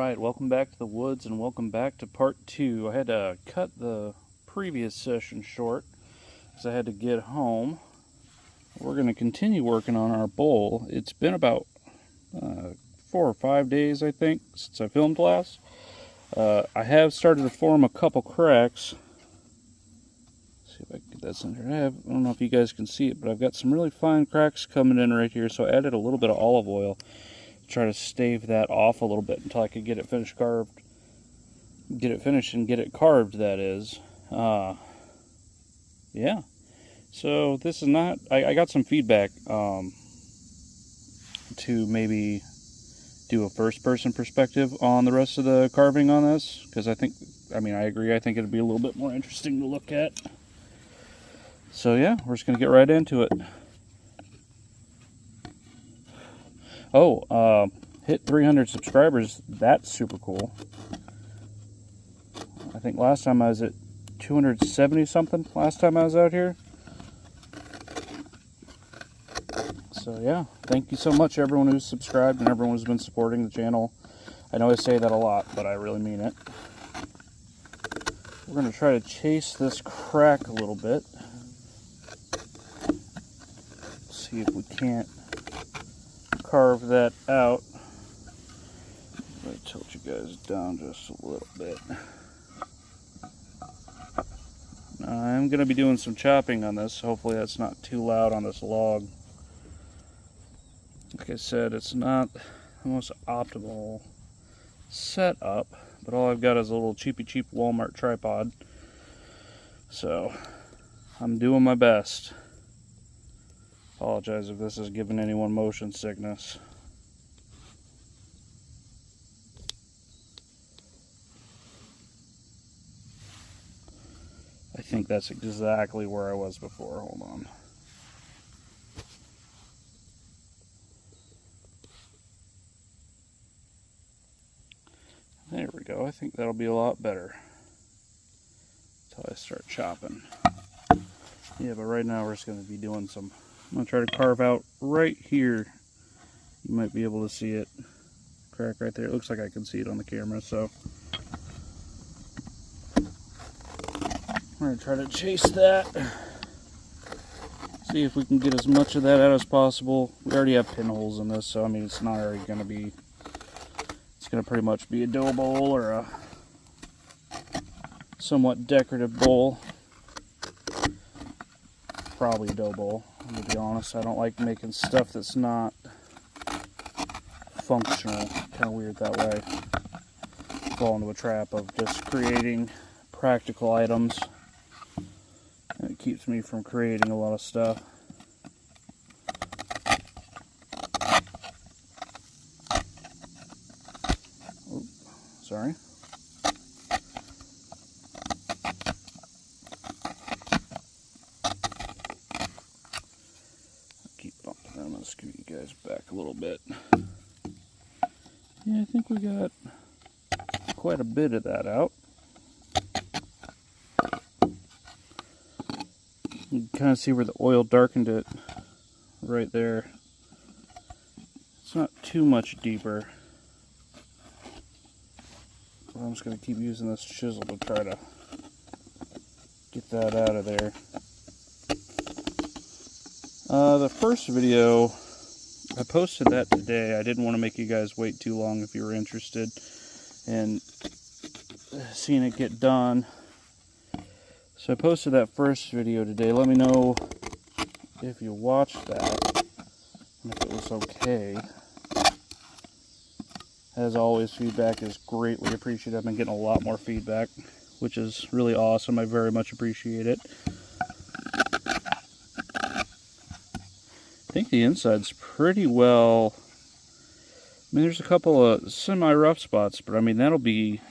Alright, welcome back to the woods and welcome back to part 2. I had to cut the previous session short because I had to get home. We're going to continue working on our bowl. It's been about 4 or 5 days, I think, since I filmed last. I have started to form a couple cracks. Let's see if I can get that center. I don't know if you guys can see it, but I've got some really fine cracks coming in right here, so I added a little bit of olive oil. Try to stave that off a little bit until I could get it finished carved. Get it finished and get it carved, that is. Yeah. So this is not... I got some feedback to maybe do a first-person perspective on the rest of the carving on this. Because I agree. I think it'd be a little bit more interesting to look at. So yeah, we're just going to get right into it. Oh, hit 300 subscribers. That's super cool. I think last time I was at 270 something last time I was out here. So yeah, thank you so much everyone who's subscribed and everyone who's been supporting the channel. I know I say that a lot, but I really mean it. We're going to try to chase this crack a little bit. See if we can't carve that out. I tilt you guys down just a little bit. I'm going to be doing some chopping on this. Hopefully that's not too loud on this log. Like I said, it's not the most optimal setup, but all I've got is a little cheap Walmart tripod. So I'm doing my best. Apologize if this is giving anyone motion sickness. I think that's exactly where I was before. Hold on. There we go. I think that'll be a lot better until I start chopping. Yeah, but right now we're just going to be doing some... I'm going to try to carve out right here. You might be able to see it. Crack right there. It looks like I can see it on the camera, so... we're going to try to chase that. See if we can get as much of that out as possible. We already have pinholes in this, so I mean, it's not already going to be... it's going to pretty much be a dough bowl or a somewhat decorative bowl. Probably a dough bowl, to be honest. I don't like making stuff that's not functional. Kind of weird that way. Fall into a trap of just creating practical items. And it keeps me from creating a lot of stuff. Oh, sorry. I'm going to scoot you guys back a little bit. Yeah, I think we got quite a bit of that out. You can kind of see where the oil darkened it right there. It's not too much deeper. But I'm just going to keep using this chisel to try to get that out of there. The first video, I posted that today. I didn't want to make you guys wait too long if you were interested in seeing it get done. So I posted that first video today. Let me know if you watched that and if it was okay. As always, feedback is greatly appreciated. I've been getting a lot more feedback, which is really awesome. I very much appreciate it. I think the inside's pretty well... I mean, there's a couple of semi-rough spots, but I mean, that'll be...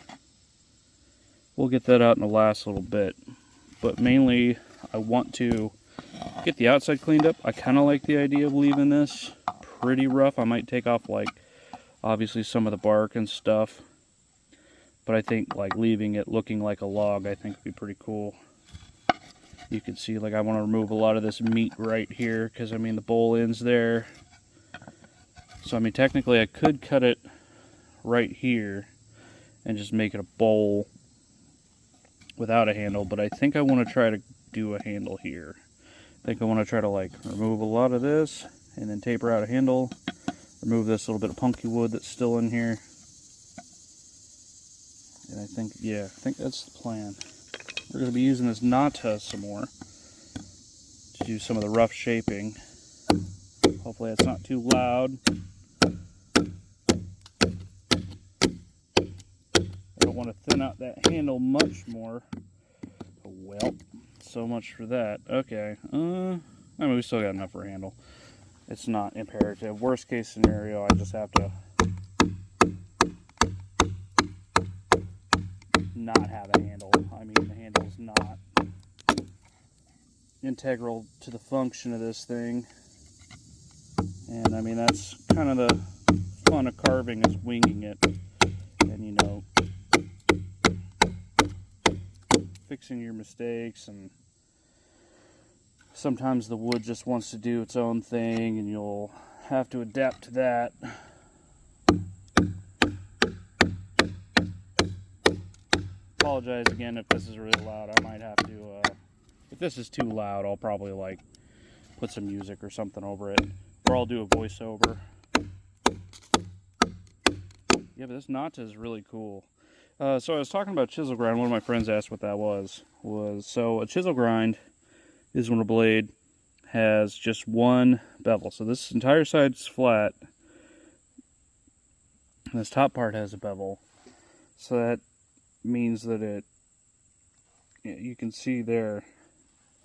we'll get that out in the last little bit. But mainly, I want to get the outside cleaned up. I kind of like the idea of leaving this pretty rough. I might take off, like, obviously some of the bark and stuff. But I think, like, leaving it looking like a log, I think would be pretty cool. You can see, like, I want to remove a lot of this meat right here, because, I mean, the bowl ends there. So, I mean, technically I could cut it right here, and just make it a bowl without a handle, but I think I want to try to do a handle here. I think I want to try to like remove a lot of this and then taper out a handle, remove this little bit of punky wood that's still in here. And I think, yeah, I think that's the plan. We're going to be using this nata some more to do some of the rough shaping. Hopefully it's not too loud. I don't want to thin out that handle much more. Oh, well, so much for that. Okay, I mean, we still got enough for a handle. It's not imperative. Worst case scenario, I just have to not have a handle. I mean, the handle's not integral to the function of this thing. And I mean, that's kind of the fun of carving, is winging it. And, you know, fixing your mistakes, and sometimes the wood just wants to do its own thing and you'll have to adapt to that. Apologize again if this is really loud. I might have to, if this is too loud, I'll probably like put some music or something over it, or I'll do a voiceover. Yeah, but this nata is really cool. So I was talking about chisel grind. One of my friends asked what that was. So a chisel grind is when a blade has just one bevel. So this entire side's flat, and this top part has a bevel. So that means that it, you can see there,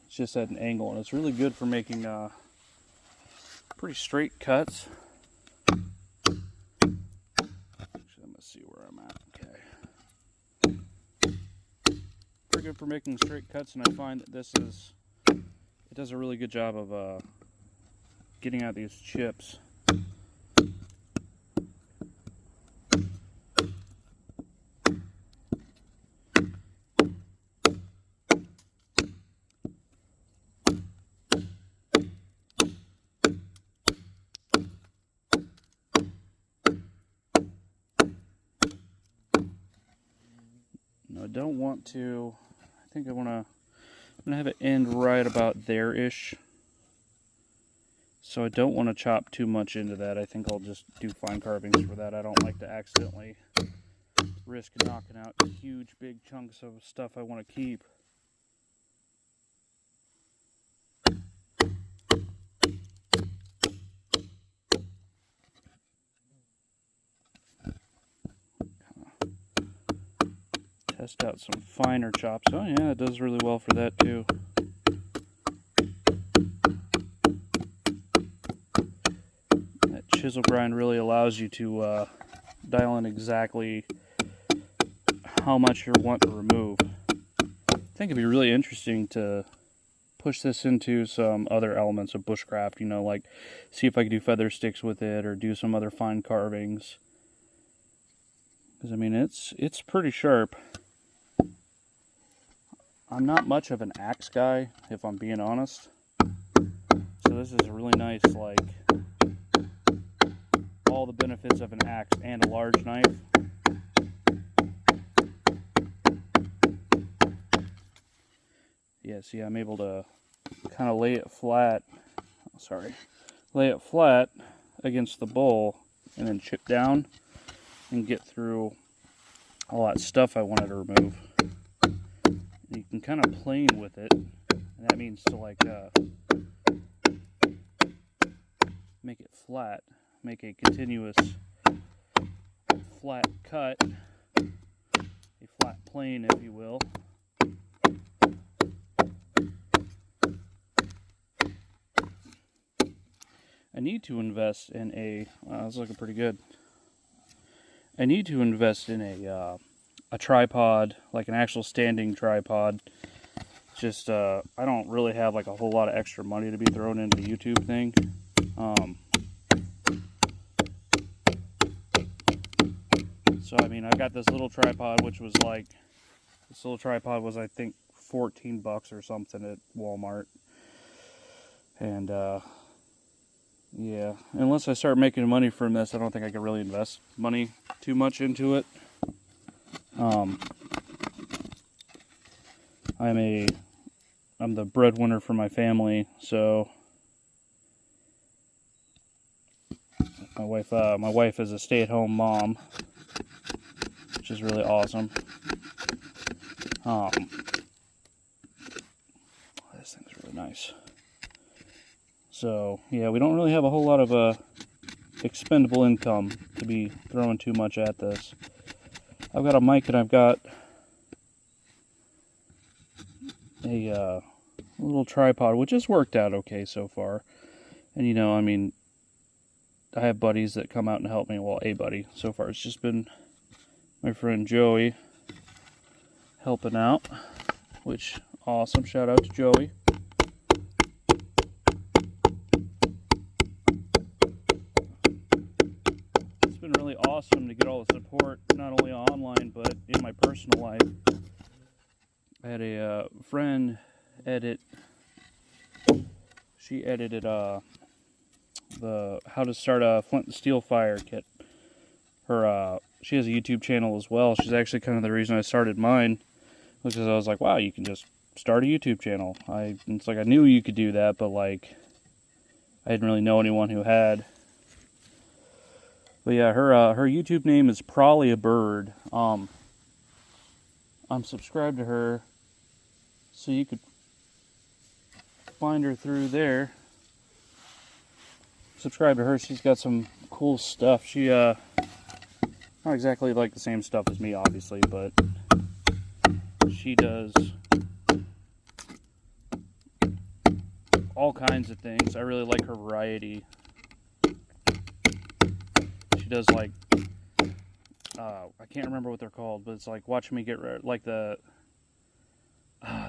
it's just at an angle, and it's really good for making pretty straight cuts. Actually, let me see where I'm at. Okay, pretty good for making straight cuts, and I find that this is, it does a really good job of getting out these chips. I don't want to, I think I'm gonna have it end right about there-ish. So I don't want to chop too much into that. I think I'll just do fine carvings for that. I don't like to accidentally risk knocking out huge big chunks of stuff I want to keep. Test out some finer chops. Oh yeah, it does really well for that too. That chisel grind really allows you to dial in exactly how much you want to remove. I think it'd be really interesting to push this into some other elements of bushcraft, you know, like see if I could do feather sticks with it or do some other fine carvings. Because I mean, it's pretty sharp. I'm not much of an axe guy, if I'm being honest. So this is a really nice, like, all the benefits of an axe and a large knife. Yeah, see, I'm able to kind of lay it flat, lay it flat against the bowl and then chip down and get through all that stuff I wanted to remove. You can kind of plane with it, and that means to like make it flat, make a continuous flat cut, a flat plane, if you will. I need to invest in a, wow, that's looking pretty good. I need to invest in a tripod, like an actual standing tripod. Just, I don't really have like a whole lot of extra money to be thrown into the YouTube thing. So, I mean, I got this little tripod, which was like, this little tripod was, I think, 14 bucks or something at Walmart. And, yeah, unless I start making money from this, I don't think I can really invest money too much into it. I'm the breadwinner for my family, so my wife is a stay-at-home mom, which is really awesome. This thing's really nice. So yeah, we don't really have a whole lot of expendable income to be throwing too much at this. I've got a mic and I've got a little tripod, which has worked out okay so far. And you know, I mean, I have buddies that come out and help me. Well, a buddy. So far it's just been my friend Joey helping out, which awesome. Shout out to Joey. It's been really awesome to get all the support, not only online but in my personal life. I had a friend edit. She edited the how to start a flint and steel fire kit. She has a YouTube channel as well. She's actually kind of the reason I started mine, because I was like, wow, you can just start a YouTube channel. It's like I knew you could do that, but like I didn't really know anyone who had. But yeah, her YouTube name is Probably a Bird. I'm subscribed to her, so you could find her through there. Subscribe to her. She's got some cool stuff. She not exactly like the same stuff as me, obviously, but she does all kinds of things. I really like her variety. She does like I can't remember what they're called, but it's like watch me get ready, like the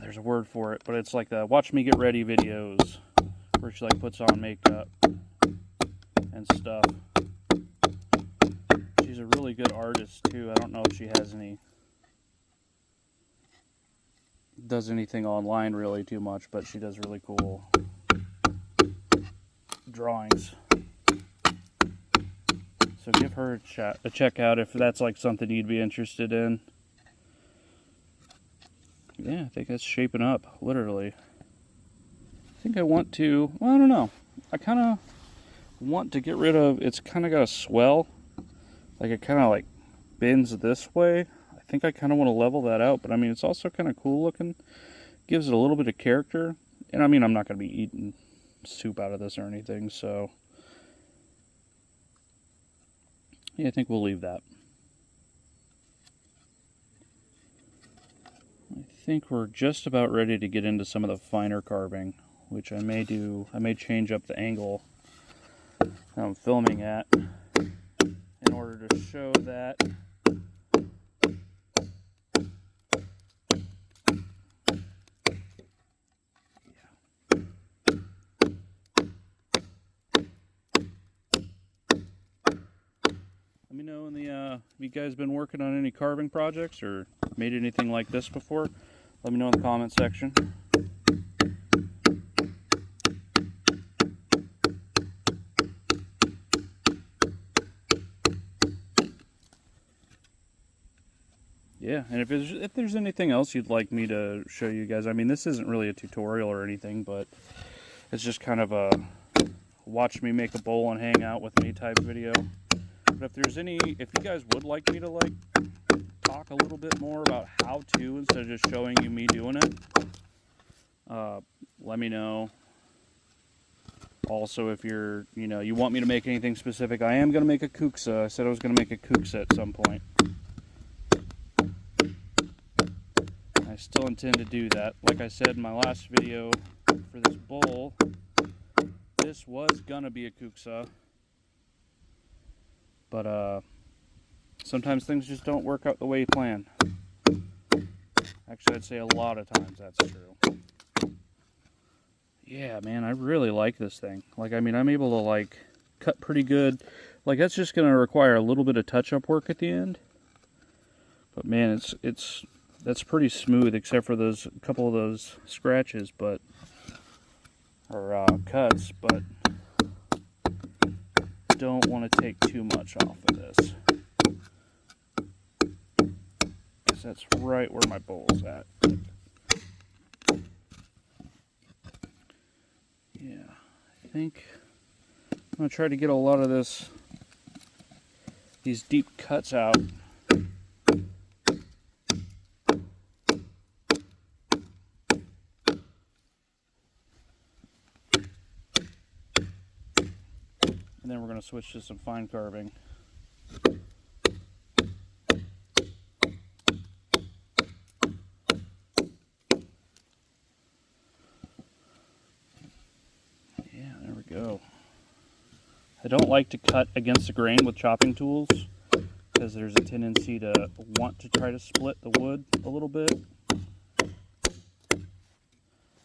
there's a word for it, but it's like the watch me get ready videos where she like puts on makeup and stuff. She's a really good artist too. I don't know if she has does anything online really too much, but she does really cool drawings. So give her a check out if that's like something you'd be interested in. Yeah, I think that's shaping up, literally. I think I want to, well, I don't know. I kind of want to get rid of, it's kind of got a swell. Like it kind of like bends this way. I think I kind of want to level that out, but I mean, it's also kind of cool looking. Gives it a little bit of character. And I mean, I'm not going to be eating soup out of this or anything, so yeah, I think we'll leave that. I think we're just about ready to get into some of the finer carving, which I may do. I may change up the angle I'm filming at in order to show that. Let me know in the have you guys been working on any carving projects or made anything like this before? Let me know in the comment section. Yeah, and if there's anything else you'd like me to show you guys, I mean, this isn't really a tutorial or anything, but it's just kind of a watch me make a bowl and hang out with me type video. But if you guys would like me to like talk a little bit more about how to instead of just showing you me doing it, let me know. Also, if you want me to make anything specific, I am going to make a kuksa. I said I was going to make a kuksa at some point. I still intend to do that. Like I said in my last video for this bowl, this was going to be a kuksa. But sometimes things just don't work out the way you plan. Actually, I'd say a lot of times that's true. Yeah, man, I really like this thing. Like, I mean, I'm able to, like, cut pretty good. Like, that's just going to require a little bit of touch-up work at the end. But, man, that's pretty smooth, except for a couple of those scratches, or cuts, but don't want to take too much off of this. because that's right where my bowl's at. Yeah, I think I'm going to try to get a lot of these deep cuts out. And then we're going to switch to some fine carving. Yeah, there we go. I don't like to cut against the grain with chopping tools because there's a tendency to want to try to split the wood a little bit.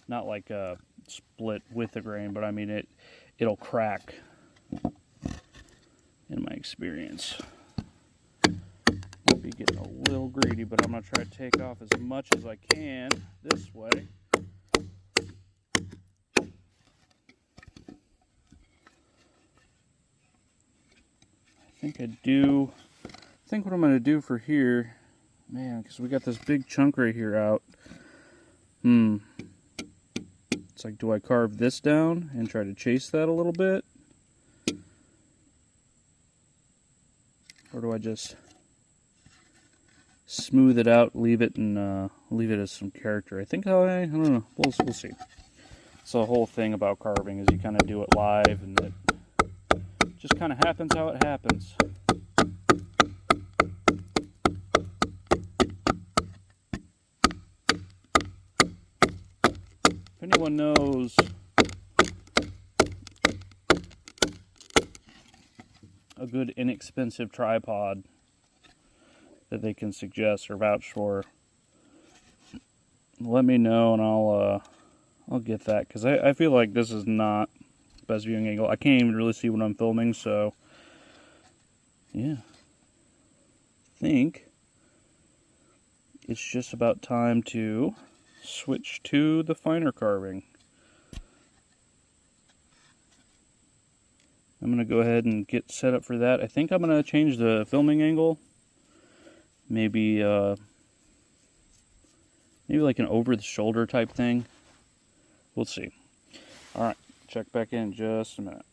Not like a split with the grain, but I mean it'll crack. In my experience. Might be getting a little greedy, but I'm going to try to take off as much as I can this way. I think what I'm going to do for here, man, because we got this big chunk right here out. It's like, do I carve this down and try to chase that a little bit? Or do I just smooth it out, leave it, and leave it as some character? I think I don't know. We'll see. So the whole thing about carving is you kind of do it live, and it just kind of happens how it happens. If anyone knows a good inexpensive tripod that they can suggest or vouch for, let me know and I'll get that, because I feel like this is not the best viewing angle. I can't even really see what I'm filming, so yeah, I think it's just about time to switch to the finer carving. I'm going to go ahead and get set up for that. I think I'm going to change the filming angle. Maybe like an over-the-shoulder type thing. We'll see. Alright, check back in just a minute.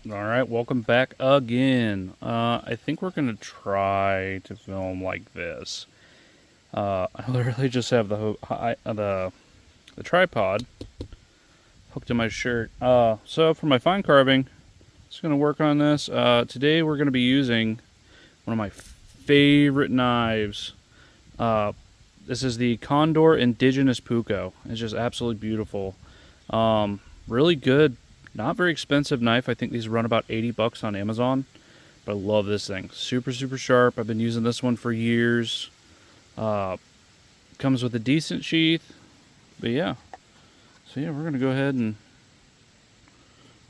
Alright, welcome back again. I think we're going to try to film like this. I literally just have the tripod hooked to my shirt. So for my fine carving, just going to work on this. Today we're going to be using one of my favorite knives. This is the Condor Indigenous Puko. It's just absolutely beautiful. Really good, not very expensive knife. I think these run about 80 bucks on Amazon. But I love this thing. Super, super sharp. I've been using this one for years. Comes with a decent sheath. But yeah. So yeah, we're going to go ahead and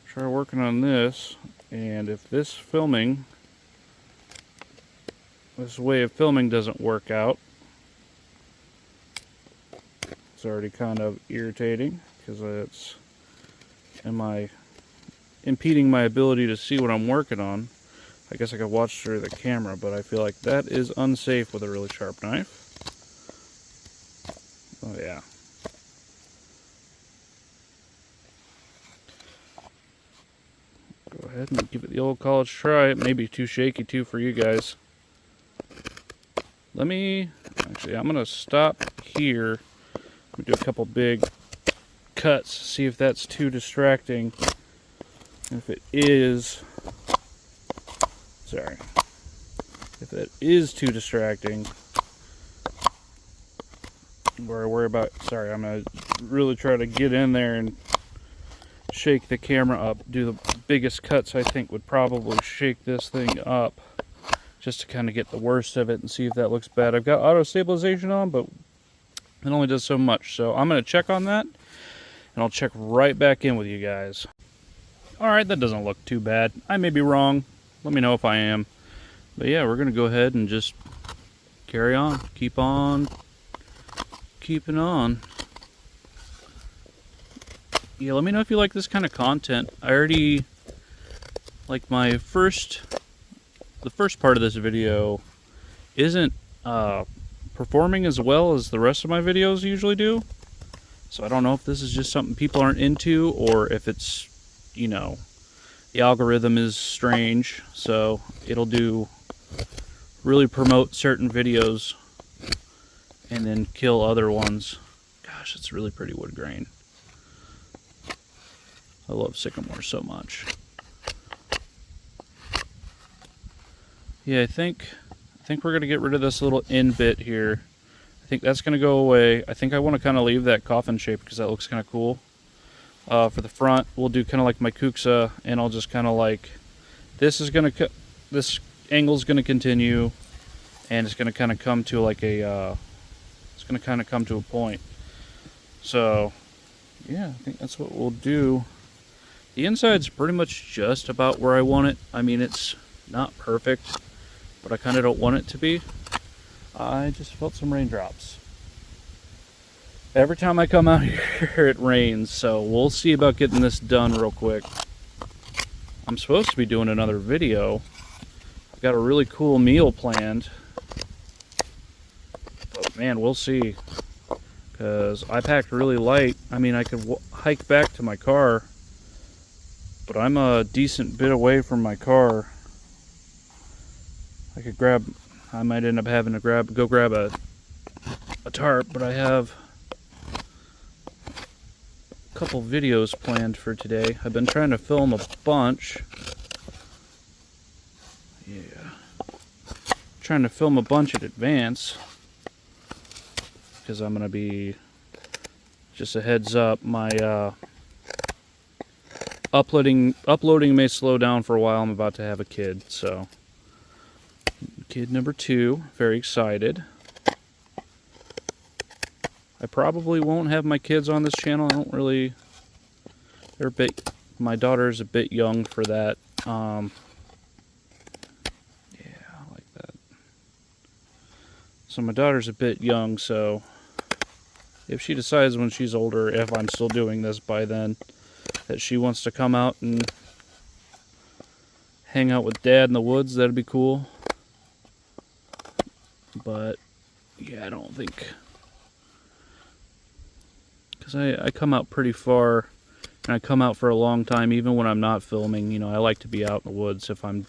try working on this. And if this way of filming doesn't work out, it's already kind of irritating because it's impeding my ability to see what I'm working on. I guess I could watch through the camera, but I feel like that is unsafe with a really sharp knife. Oh yeah. Go ahead and give it the old college try. It may be too shaky too for you guys. Actually, I'm going to stop here. We do a couple big cuts, see if that's too distracting. If it is, if it is too distracting, I'm going to really try to get in there and shake the camera up. Do the biggest cuts I think would probably shake this thing up, just to kind of get the worst of it and see if that looks bad. I've got auto stabilization on, but it only does so much. So I'm going to check on that, and I'll check right back in with you guys. Alright, that doesn't look too bad. I may be wrong. Let me know if I am. But yeah, we're going to go ahead and just carry on. Keep on keeping on. Yeah, let me know if you like this kind of content. I already, like, the first part of this video isn't performing as well as the rest of my videos usually do. So I don't know if this is just something people aren't into, or if it's, you know, the algorithm is strange, so it'll really promote certain videos and then kill other ones. Gosh, it's really pretty wood grain. I love sycamore so much. Yeah, I think we're gonna get rid of this little end bit here. I think that's gonna go away. I think I want to kind of leave that coffin shape because that looks kind of cool. For the front, we'll do kind of like my kuksa, and I'll just kind of like, this angle's gonna continue, and it's gonna kind of come to like a, it's gonna kind of come to a point. So, yeah, I think that's what we'll do. The inside's pretty much just about where I want it. I mean, it's not perfect, but I kind of don't want it to be. I just felt some raindrops. Every time I come out here, it rains, so we'll see about getting this done real quick. I'm supposed to be doing another video. I've got a really cool meal planned. But man, we'll see. Because I packed really light. I mean, I could hike back to my car, but I'm a decent bit away from my car. I might end up having to go grab a tarp, but I have a couple videos planned for today. I've been trying to film a bunch. Yeah. Trying to film a bunch in advance, because I'm going to be, just a heads up, my uploading may slow down for a while. I'm about to have a kid, so kid number 2, very excited. I probably won't have my kids on this channel. I don't really, my daughter's a bit young for that. Yeah, I like that. So my daughter's a bit young, so if she decides when she's older, if I'm still doing this by then, that she wants to come out and hang out with Dad in the woods, that'd be cool. But yeah, I don't think, because I come out pretty far, and I come out for a long time even when I'm not filming. You know, I like to be out in the woods. If I'm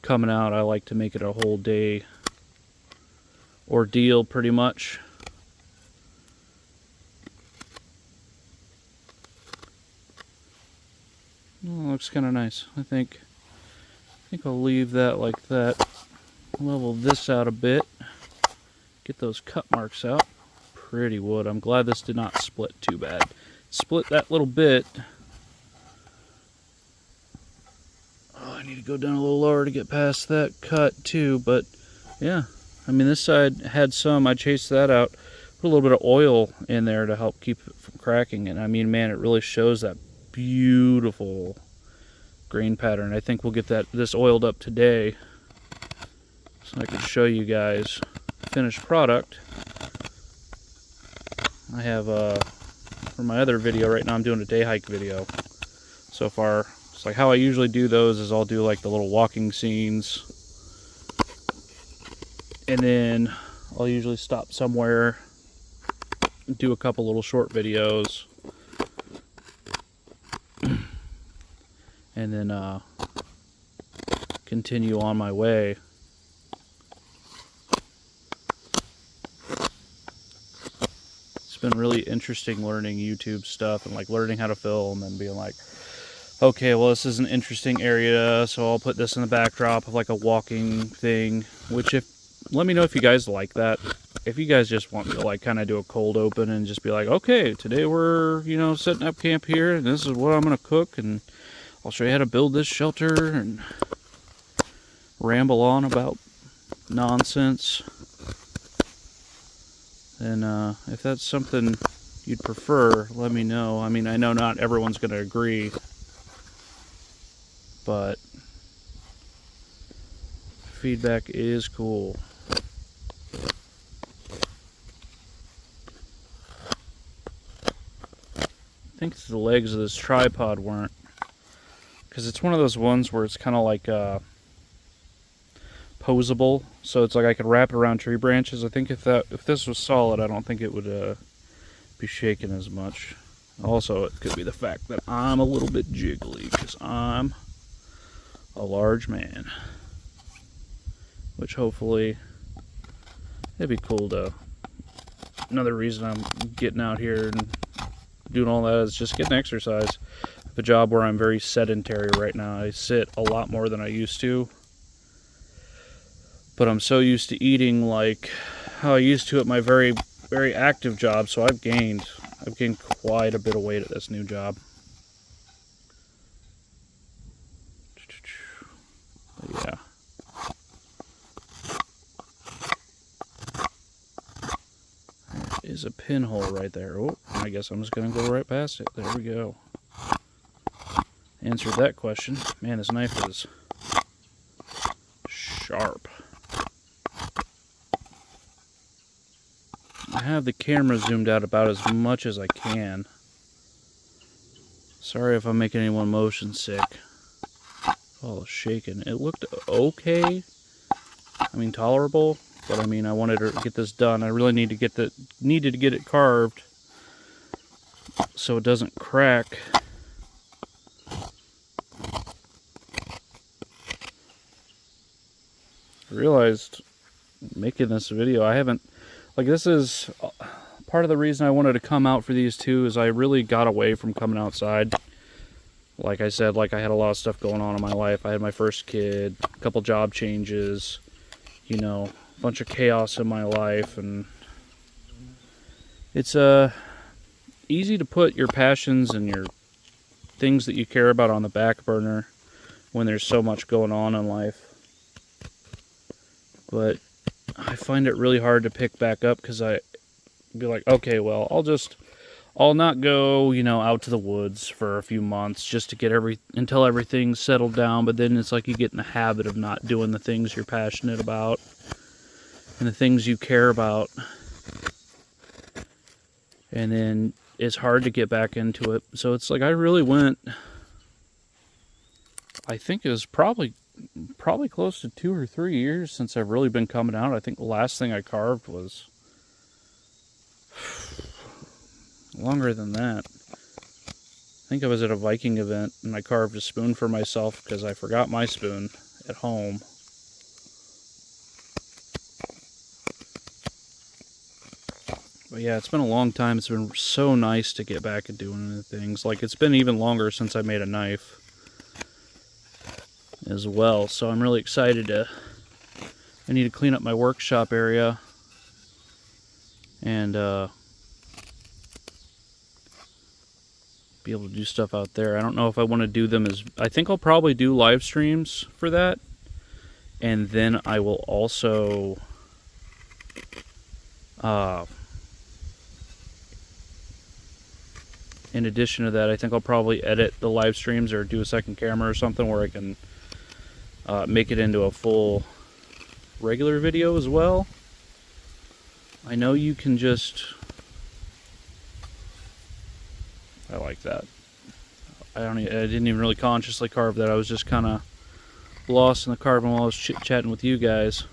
coming out, I like to make it a whole day ordeal pretty much. Oh, looks kind of nice. I think I'll leave that like that. Level this out a bit. Get those cut marks out. Pretty wood. I'm glad this did not split too bad. Split that little bit. Oh, I need to go down a little lower to get past that cut too, but yeah. I mean, this side had some. I chased that out. Put a little bit of oil in there to help keep it from cracking. And I mean, man, it really shows that beautiful grain pattern. I think we'll get this oiled up today, so I can show you guys finished product. I have for my other video right now, I'm doing a day hike video so far. It's like how I usually do those is I'll do like the little walking scenes, and then I'll usually stop somewhere and do a couple little short videos, and then continue on my way. It's been really interesting learning YouTube stuff and like learning how to film and being like, okay, well, this is an interesting area, so I'll put this in the backdrop of like a walking thing. Which, let me know if you guys like that. If you guys just want me to like kind of do a cold open and just be like, okay, today we're, you know, setting up camp here, and this is what I'm gonna cook, and I'll show you how to build this shelter, and ramble on about nonsense. And if that's something you'd prefer, let me know. I mean, I know not everyone's going to agree, but feedback is cool. I think the legs of this tripod weren't, because it's one of those ones where it's kind of like posable, so it's like I could wrap it around tree branches. I think if this was solid, I don't think it would be shaking as much. Also, it could be the fact that I'm a little bit jiggly because I'm a large man, which hopefully it'd be cool to. Another reason I'm getting out here and doing all that is just getting exercise. I have a job where I'm very sedentary right now. I sit a lot more than I used to, but I'm so used to eating like how I used to at my very, very active job, so I've gained quite a bit of weight at this new job. But yeah. There is a pinhole right there. Oh, I guess I'm just going to go right past it. There we go. Answered that question. Man, this knife is sharp. I have the camera zoomed out about as much as I can. Sorry if I'm making anyone motion sick. Oh, shaking. It looked okay. I mean, tolerable. But I mean, I wanted to get this done. I really needed to get it carved so it doesn't crack. I realized making this video, I haven't, like, this is part of the reason I wanted to come out for these two is I really got away from coming outside. Like I said, like I had a lot of stuff going on in my life. I had my first kid, a couple job changes, you know, a bunch of chaos in my life, and it's easy to put your passions and your things that you care about on the back burner when there's so much going on in life. But I find it really hard to pick back up because I be like, okay, well, I'll not go, you know, out to the woods for a few months just to get until everything's settled down. But then it's like you get in the habit of not doing the things you're passionate about and the things you care about. And then it's hard to get back into it. So it's like I really went, I think it was probably close to 2 or 3 years since I've really been coming out. I think the last thing I carved was longer than that. I think I was at a Viking event and I carved a spoon for myself because I forgot my spoon at home. But yeah, it's been a long time. It's been so nice to get back and doing things. Like, it's been even longer since I made a knife as well. So I'm really excited I need to clean up my workshop area and be able to do stuff out there. I don't know if I want to do them I think I'll probably do live streams for that. And then I will also in addition to that, I think I'll probably edit the live streams or do a second camera or something where I can make it into a full regular video as well. I know you can just... I like that. I didn't even really consciously carve that. I was just kind of lost in the carving while I was chit-chatting with you guys.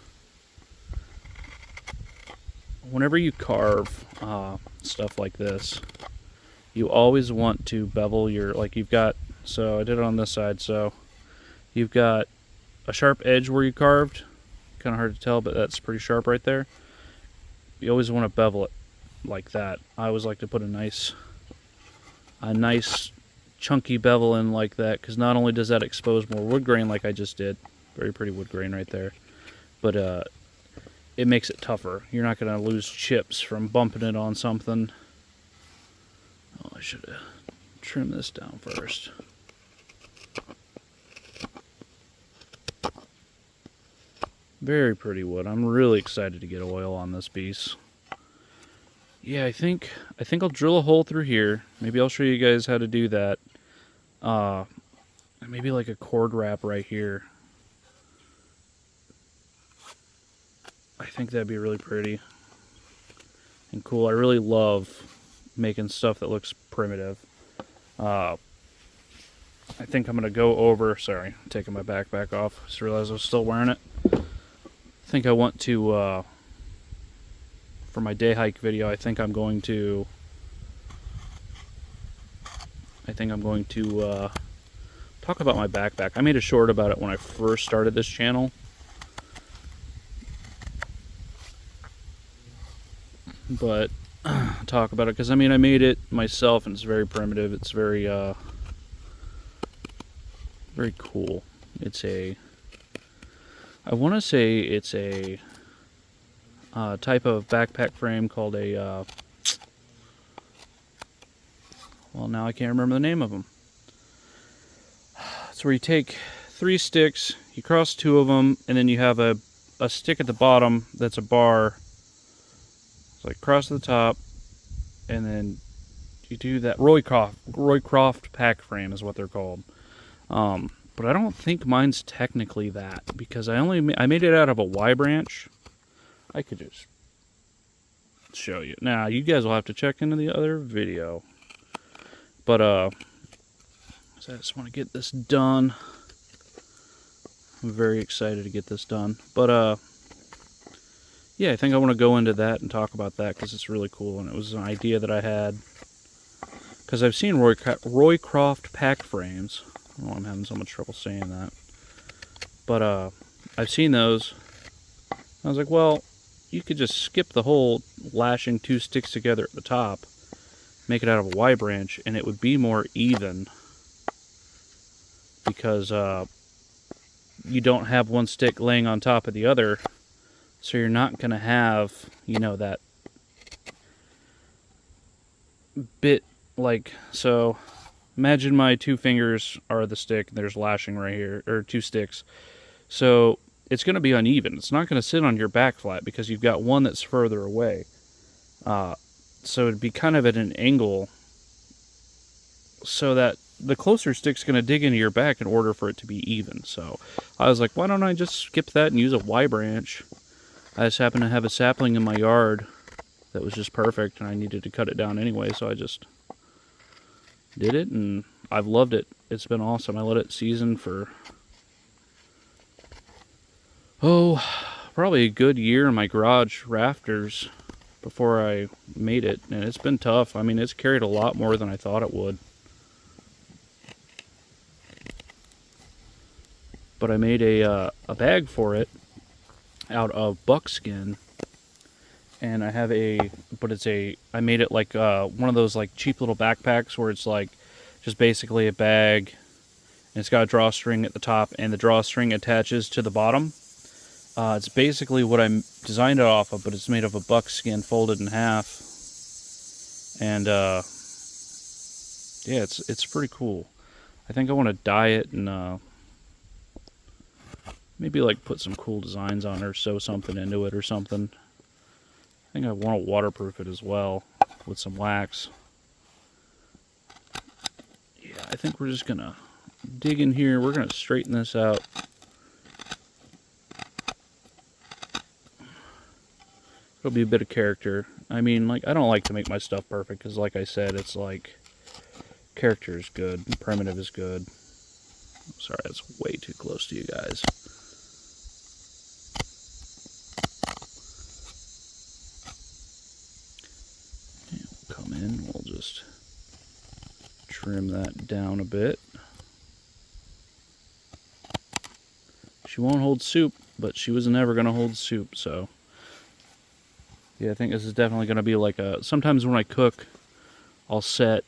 Whenever you carve stuff like this, you always want to bevel your, like you've got, so I did it on this side, so you've got a sharp edge where you carved, kind of hard to tell, but that's pretty sharp right there. You always want to bevel it like that. I always like to put a nice chunky bevel in like that, because not only does that expose more wood grain like I just did, very pretty wood grain right there, but it makes it tougher. You're not going to lose chips from bumping it on something. Oh, I should have trimmed this down first. Very pretty wood. I'm really excited to get oil on this piece. Yeah, I think I'll drill a hole through here. Maybe I'll show you guys how to do that. Maybe like a cord wrap right here. I think that'd be really pretty and cool. I really love making stuff that looks primitive. I think I'm gonna go over, sorry, I'm taking my backpack off. Just realized I was still wearing it. think I want to, for my day hike video, I think I'm going to talk about my backpack. I made a short about it when I first started this channel. But talk about it because I mean I made it myself and it's very primitive. It's very very cool. I want to say it's a type of backpack frame called a well, now I can't remember the name of them. It's where you take 3 sticks, you cross 2 of them, and then you have a stick at the bottom that's a bar. Like cross to the top, and then you do that. Roycroft pack frame is what they're called. But I don't think mine's technically that because I made it out of a Y branch. I could just show you. Now you guys will have to check into the other video. But so I just want to get this done. I'm very excited to get this done. But yeah, I think I want to go into that and talk about that because it's really cool, and it was an idea that I had. Because I've seen Roycroft pack frames. Oh, I'm having so much trouble saying that. But I've seen those. I was like, well, you could just skip the whole lashing 2 sticks together at the top, make it out of a Y branch, and it would be more even. Because you don't have one stick laying on top of the other. So you're not going to have, you know, that bit like, so imagine my 2 fingers are the stick, and there's lashing right here, or 2 sticks. So it's going to be uneven. It's not going to sit on your back flat because you've got one that's further away. So it'd be kind of at an angle so that the closer stick's going to dig into your back in order for it to be even. So I was like, why don't I just skip that and use a Y branch? I just happened to have a sapling in my yard that was just perfect, and I needed to cut it down anyway, so I just did it, and I've loved it. It's been awesome. I let it season for, probably a good year in my garage rafters before I made it, and it's been tough. I mean, it's carried a lot more than I thought it would. But I made a bag for it out of buckskin, and I have I made it like one of those like cheap little backpacks where it's like just basically a bag, and it's got a drawstring at the top, and the drawstring attaches to the bottom. It's basically what I designed it off of, but it's made of a buckskin folded in half, and yeah, it's pretty cool. I think I want to dye it and maybe like put some cool designs on it or sew something into it or something. I think I want to waterproof it as well with some wax. Yeah, I think we're just going to dig in here. We're going to straighten this out. It'll be a bit of character. I mean, like, I don't like to make my stuff perfect because, like I said, it's like character is good, primitive is good. Sorry, that's way too close to you guys. We'll just trim that down a bit. She won't hold soup, but she was never going to hold soup, so yeah, I think this is definitely going to be like sometimes when I cook, I'll set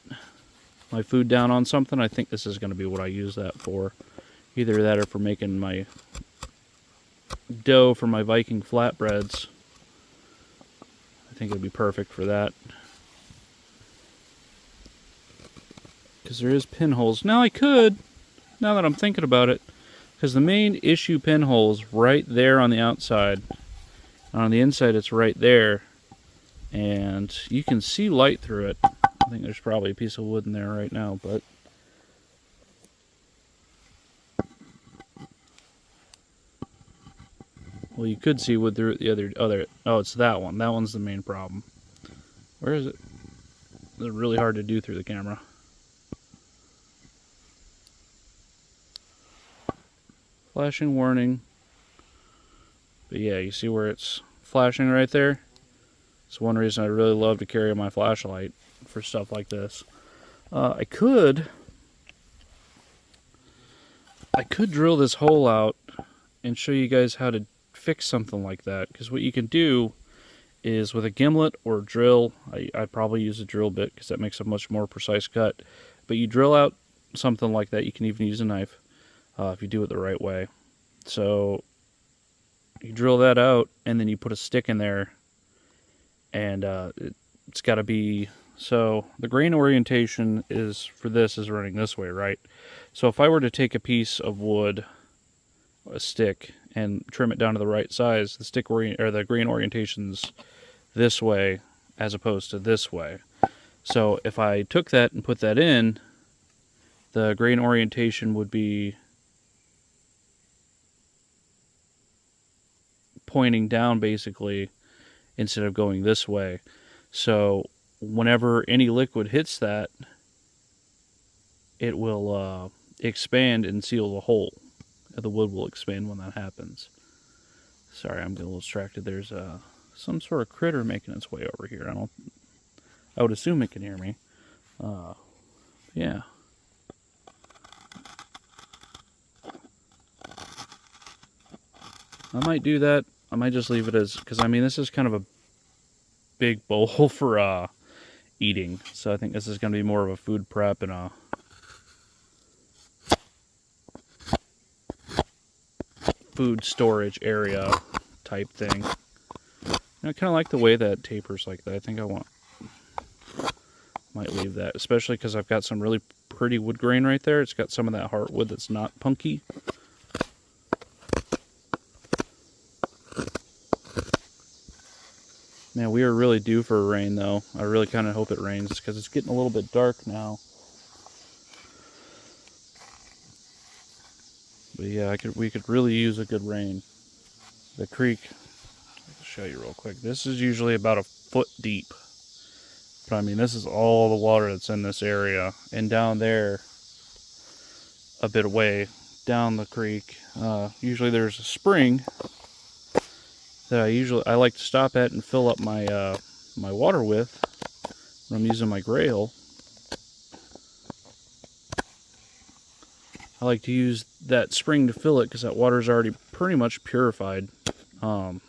my food down on something. I think this is going to be what I use that for. Either that or for making my dough for my Viking flatbreads. I think it'd be perfect for that. Because there is pinholes. Now I could, now that I'm thinking about it, because the main issue pinhole's right there on the outside. And on the inside it's right there. And you can see light through it. I think there's probably a piece of wood in there right now, but well, you could see wood through the other. Oh, it's that one. That one's the main problem. Where is it? It's really hard to do through the camera. Flashing warning. But yeah, you see where it's flashing right there? It's one reason I really love to carry my flashlight for stuff like this. I could drill this hole out and show you guys how to fix something like that. Because what you can do is with a gimlet or drill, I'd probably use a drill bit because that makes a much more precise cut. But you drill out something like that. You can even use a knife if you do it the right way. So you drill that out and then you put a stick in there, and it's got to be, so the grain orientation is for this is running this way, right? So if I were to take a piece of wood, a stick, and trim it down to the right size, the grain orientation's this way as opposed to this way. So if I took that and put that in, the grain orientation would be pointing down basically instead of going this way. So whenever any liquid hits that, it will expand and seal the hole. The wood will expand when that happens. Sorry, I'm getting a little distracted. There's some sort of critter making its way over here. I would assume it can hear me. Yeah. I might do that. I might just leave it as, because I mean this is kind of a big bowl for eating. So I think this is going to be more of a food prep and a food storage area type thing. I kind of like the way that tapers like that. I think might leave that, especially because I've got some really pretty wood grain right there. It's got some of that heartwood that's not punky. Man, we are really due for a rain though. I really kind of hope it rains because it's getting a little bit dark now. But yeah, we could really use a good rain. The creek, I'll show you real quick. This is usually about a foot deep. But I mean, this is all the water that's in this area. And down there, a bit away, down the creek, usually there's a spring that I like to stop at and fill up my my water with when I'm using my grail. I like to use that spring to fill it because that water's already pretty much purified when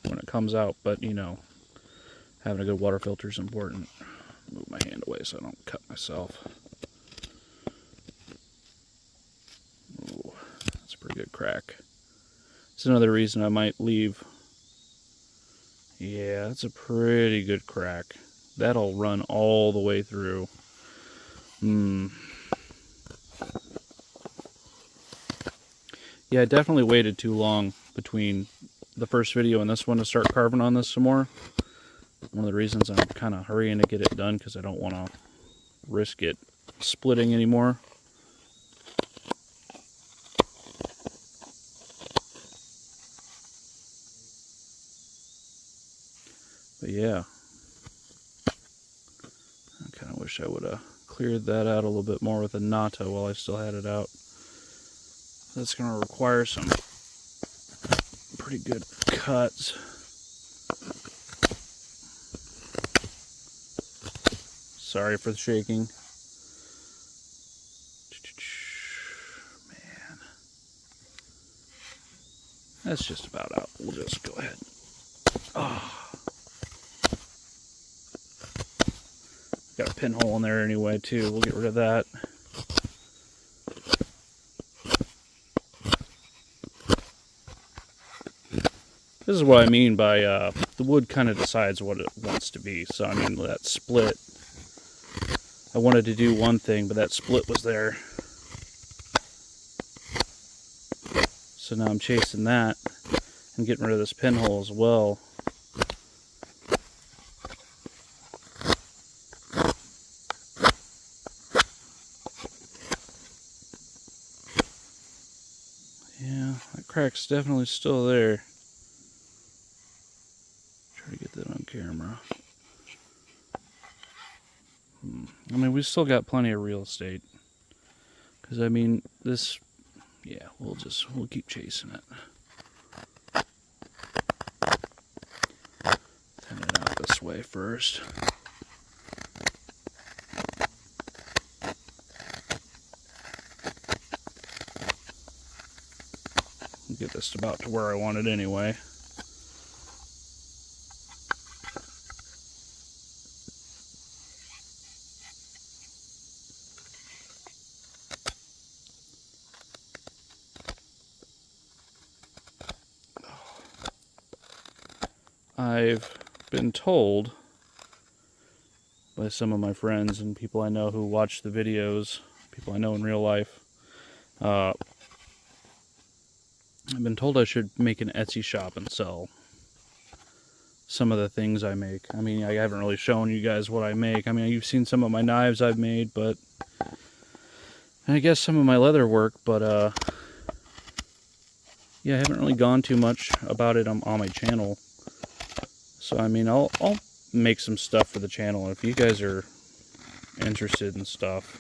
it comes out. But you know, having a good water filter is important. Move my hand away so I don't cut myself. Ooh, that's a pretty good crack. It's another reason I might leave. Yeah, that's a pretty good crack. That'll run all the way through. Yeah, I definitely waited too long between the first video and this one to start carving on this some more. One of the reasons I'm kind of hurrying to get it done because I don't want to risk it splitting anymore. But yeah, I kind of wish I would have cleared that out a little bit more with a natto while I still had it out. That's going to require some pretty good cuts. Sorry for the shaking. Man, that's just about out. We'll just go ahead. Oh. Got a pinhole in there anyway too. We'll get rid of that. This is what I mean by the wood kind of decides what it wants to be. So I mean that split, I wanted to do one thing, but that split was there. So now I'm chasing that and getting rid of this pinhole as well. Yeah, that crack's definitely still there. Try to get that on camera. I mean, we still got plenty of real estate. Because, I mean, this, yeah, we'll keep chasing it. way first. Get this about to where I want it anyway. I've been told by some of my friends and people I know who watch the videos, people I know in real life, I've been told I should make an Etsy shop and sell some of the things I make. I mean, I haven't really shown you guys what I make. I mean, you've seen some of my knives I've made, but and I guess some of my leather work, but yeah, I haven't really gone too much about it on my channel. So, I mean, I'll make some stuff for the channel. If you guys are interested in stuff,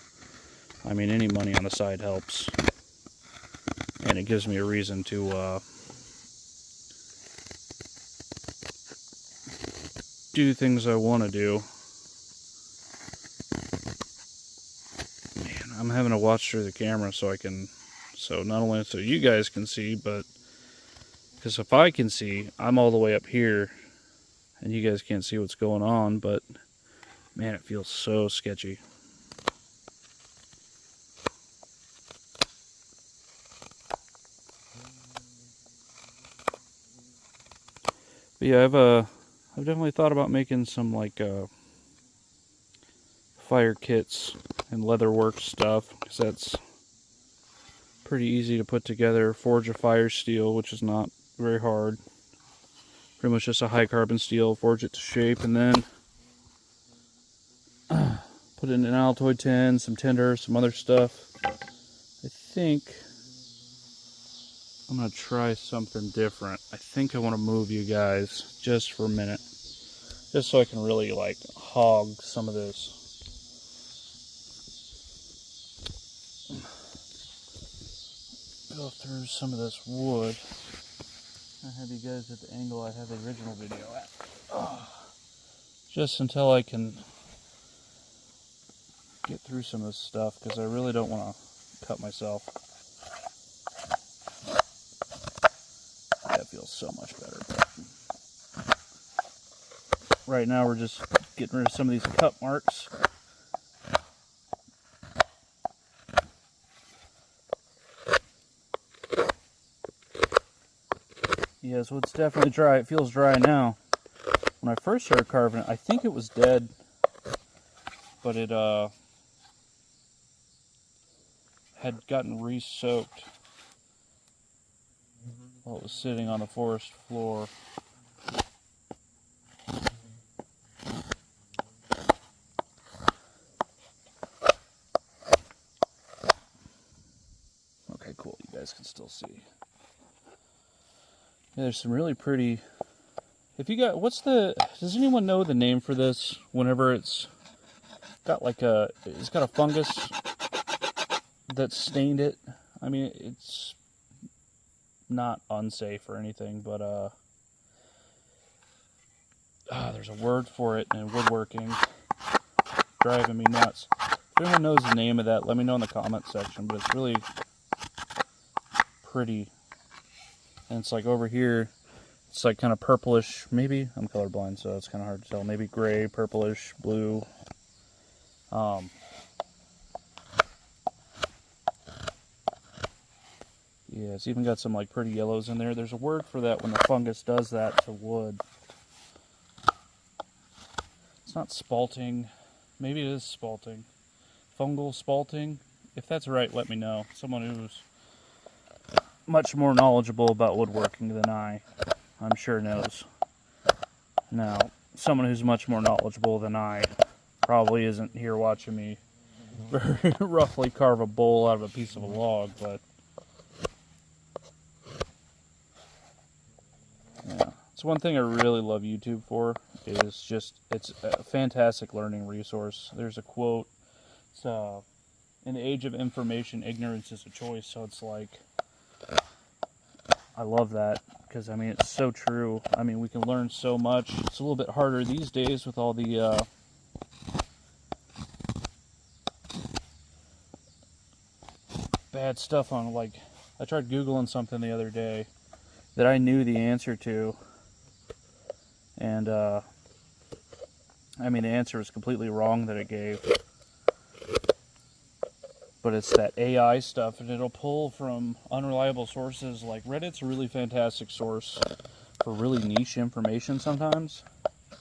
I mean, any money on the side helps. And it gives me a reason to do things I want to do. Man, I'm having to watch through the camera so not only so you guys can see, but because if I can see, I'm all the way up here. And you guys can't see what's going on, but man, it feels so sketchy. But yeah, I've definitely thought about making some like fire kits and leatherwork stuff, because that's pretty easy to put together. Forge a fire steel, which is not very hard. Pretty much just a high carbon steel, forge it to shape, and then put it in an Altoid tin, some tinder, some other stuff. I think I'm going to try something different. I think I want to move you guys just for a minute, just so I can really like hog some of this. Go through some of this wood. I have you guys at the angle I have the original video at. Just until I can get through some of this stuff, because I really don't want to cut myself. That feels so much better. But right now we're just getting rid of some of these cut marks. Yeah, so it's definitely dry. It feels dry now. When I first started carving it, I think it was dead, but it had gotten re-soaked while it was sitting on the forest floor. Okay, cool. You guys can still see. Yeah, there's some really pretty. If you got, does anyone know the name for this? Whenever it's got like it's got a fungus that stained it. I mean, it's not unsafe or anything, but there's a word for it in woodworking. Driving me nuts. If anyone knows the name of that, let me know in the comment section. But it's really pretty. And it's like over here, it's like kind of purplish, maybe. I'm colorblind, so it's kind of hard to tell. Maybe gray, purplish, blue. Yeah, it's even got some like pretty yellows in there. There's a word for that when the fungus does that to wood. It's not spalting. Maybe it is spalting. Fungal spalting. If that's right, let me know. Someone who's much more knowledgeable about woodworking than I'm sure knows. Now, someone who's much more knowledgeable than I probably isn't here watching me very roughly carve a bowl out of a piece of a log, but yeah. It's one thing I really love YouTube for, is just, it's a fantastic learning resource. There's a quote, it's in the age of information, ignorance is a choice. So it's like, I love that because, I mean, it's so true. I mean, we can learn so much. It's a little bit harder these days with all the bad stuff on, like, I tried Googling something the other day that I knew the answer to, and I mean, the answer was completely wrong that it gave, but it's that AI stuff, and it'll pull from unreliable sources. Like, Reddit's a really fantastic source for really niche information sometimes.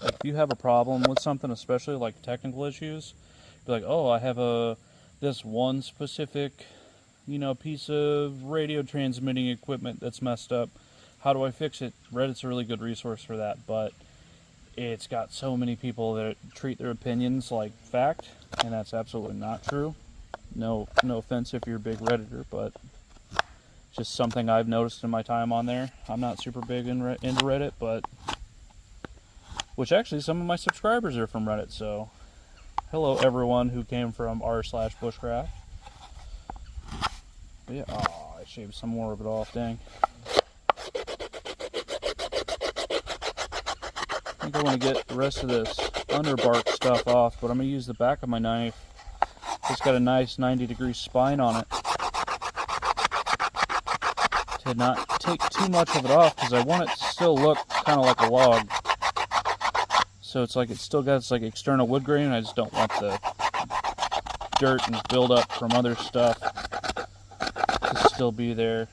Like, if you have a problem with something, especially like technical issues, be like, oh, I have this one specific, you know, piece of radio transmitting equipment that's messed up. How do I fix it? Reddit's a really good resource for that, but it's got so many people that treat their opinions like fact, and that's absolutely not true. No offense if you're a big Redditor, but just something I've noticed in my time on there. I'm not super big into Reddit, but which actually some of my subscribers are from Reddit, so hello everyone who came from r/bushcraft. But yeah, oh, I shaved some more of it off, dang. I think I want to get the rest of this underbark stuff off, but I'm going to use the back of my knife. It's got a nice 90-degree spine on it to not take too much of it off, because I want it to still look kind of like a log. So it's like it's still got its like external wood grain. I just don't want the dirt and buildup from other stuff to still be there.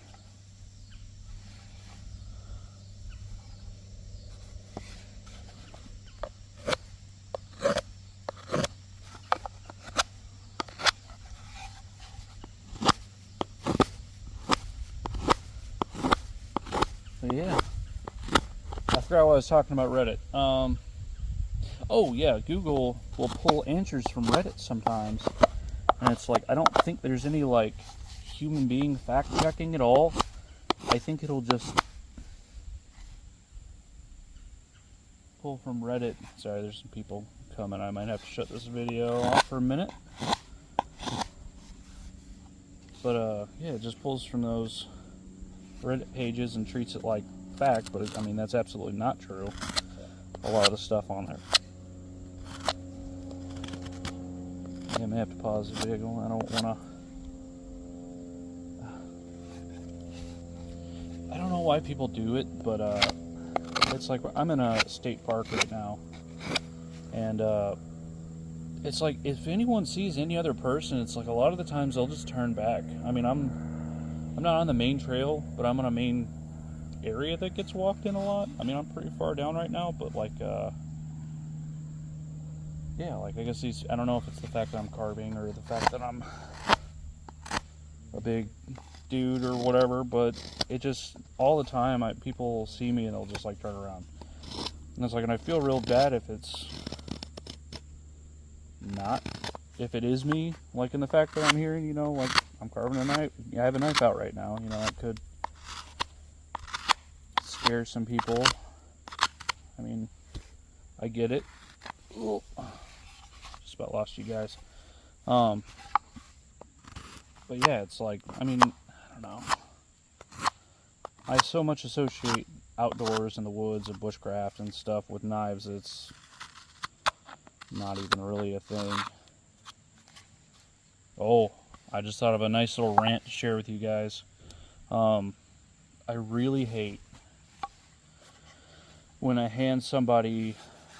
But yeah, I forgot what I was talking about Reddit. Oh yeah, Google will pull answers from Reddit sometimes, and it's like, I don't think there's any like human being fact checking at all. I think it'll just pull from Reddit. Sorry, there's some people coming. I might have to shut this video off for a minute. But yeah, it just pulls from those Reddit pages and treats it like fact, but I mean, that's absolutely not true. A lot of the stuff on there. I may have to pause the video. I don't want to. I don't know why people do it, but it's like I'm in a state park right now, and it's like if anyone sees any other person, it's like a lot of the times they'll just turn back. I mean, I'm not on the main trail, but I'm on a main area that gets walked in a lot. I mean, I'm pretty far down right now, but like yeah, like I guess these, I don't know if it's the fact that I'm carving or the fact that I'm a big dude or whatever, but it just, all the time, people see me and they'll just like turn around. And it's like, and I feel real bad if it's not, if it is me, like in the fact that I'm here, you know, like I'm carving a knife. I have a knife out right now, you know, it could scare some people. I mean, I get it. Ooh. Just about lost you guys. But yeah, it's like, I mean, I don't know. I so much associate outdoors in the woods and bushcraft and stuff with knives, it's not even really a thing. Oh, I just thought of a nice little rant to share with you guys. I really hate when I hand somebody